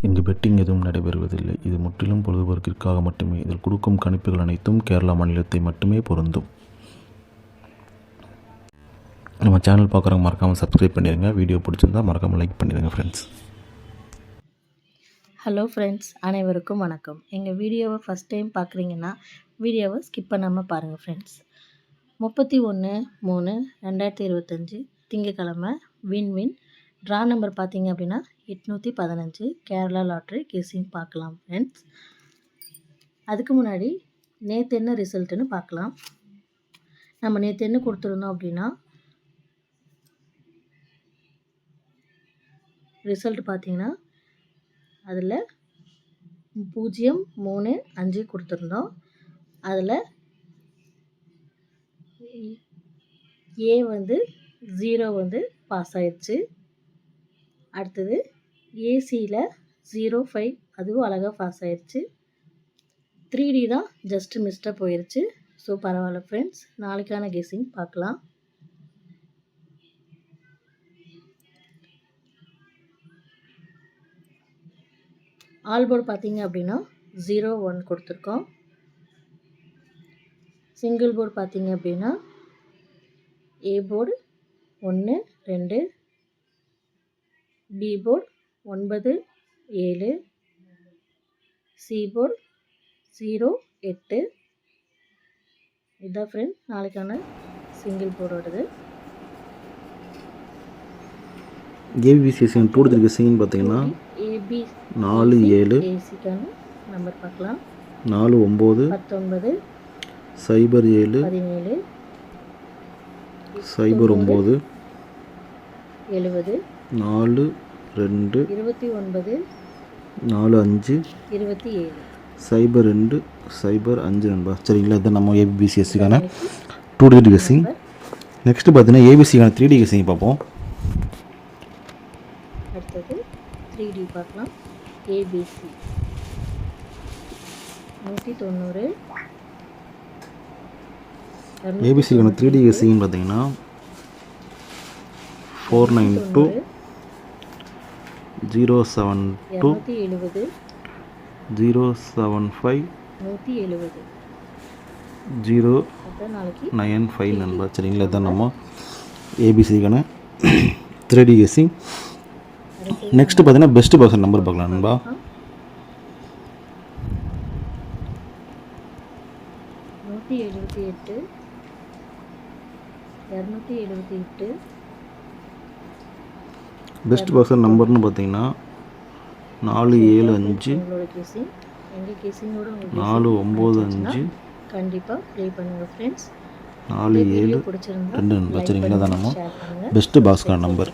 இங்கு பெட்டிங் எதுவும் நடைபெறுவதில்லை. இது முற்றிலும் பொழுதுபோக்கிற்காக மட்டுமே. இதில் கொடுக்கும் கணிப்புகள் அனைத்தும் கேரளா மாநிலத்தை மட்டுமே பொருந்தும். நம்ம சேனல் பார்க்குறவங்க மறக்காமல் சப்ஸ்கிரைப் பண்ணிடுங்க. வீடியோ பிடிச்சிருந்தா மறக்காமல் லைக் பண்ணிடுங்க ஃப்ரெண்ட்ஸ். ஹலோ ஃப்ரெண்ட்ஸ், அனைவருக்கும் வணக்கம். எங்கள் வீடியோவை ஃபஸ்ட் டைம் பார்க்குறீங்கன்னா வீடியோவை ஸ்கிப் பண்ணாமல் பாருங்கள் ஃப்ரெண்ட்ஸ். 31/3/2025 திங்கக்கிழமை வின் ட்ரா நம்பர் பார்த்தீங்க அப்படின்னா 815 கேரளா லாட்ரி கெஸ்ஸிங் பார்க்கலாம் ஃப்ரெண்ட்ஸ். அதுக்கு முன்னாடி நேற்று என்ன ரிசல்ட்டுன்னு பார்க்கலாம். நம்ம நேற்று என்ன கொடுத்துருந்தோம் அப்படின்னா ரிசல்ட் பார்த்தீங்கன்னா அதில் 035 கொடுத்துருந்தோம். அதில் ஏ 0 பாஸ் ஆயிடுச்சு. அடுத்தது ஏசியில் 05 அதுவும் அழகாக பாஸ் ஆயிடுச்சு. 3D தான் ஜஸ்ட் மிஸ்டாக போயிடுச்சு. ஸோ பரவாயில்ல ஃப்ரெண்ட்ஸ், நாளைக்கான கெஸ்ஸிங் பார்க்கலாம். ஆல் போர்டு பார்த்தீங்க அப்படின்னா 01 கொடுத்துருக்கோம். சிங்கிள் போர்டு பார்த்தீங்க அப்படின்னா A board 1 2, B board 9 7, C board 0 8. இதுதான் ஃப்ரெண்ட் நாளைக்கான சிங்கிள் போர்டோடது. ஏபிசிஎஸ்சி 2 கெஸ்ஸிங்னு பார்த்தீங்கன்னா 4 7 ஏசிக்கான நம்பர் பார்க்கலாம். 4 9 19 0 7 17 0 9 70 4 2 29 4 5 27 0 2 0 5 நண்பா. சரிங்களா, இதுதான் நம்ம ஏபிசிஎஸ்சிக்கான 2 கெஸ்ஸிங். நெக்ஸ்ட்டு பார்த்தீங்கன்னா ஏபிசிக்கான 3D கெஸ்ஸிங் பார்ப்போம். அடுத்தது 3D பார்க்கலாம். ஏபிசி 190. ஏபிசிக்கான 3D கெஸ்ஸிங்னு பார்த்தீங்கன்னா 492 072 270 075 170 095 நண்பா. சரிங்களா, இதுதான் நம்ம ஏபிசிக்கான 3D கெஸ்ஸிங். நெக்ஸ்ட்டு பார்த்தீங்கன்னா பெஸ்ட் பர்சன் நம்பர் பார்க்கலாம் நண்பா. 178 278. பெஸ்ட் பர்சன் நம்பர்னு பார்த்தீங்கன்னா 475 495 கண்டிப்பாக ப்ளே பண்ணுங்கள் ஃப்ரெண்ட்ஸ். 47 2 நண்பா. சரிங்களா, தான் நம்ம பெஸ்ட்டு பாஸ்கார் நம்பர்.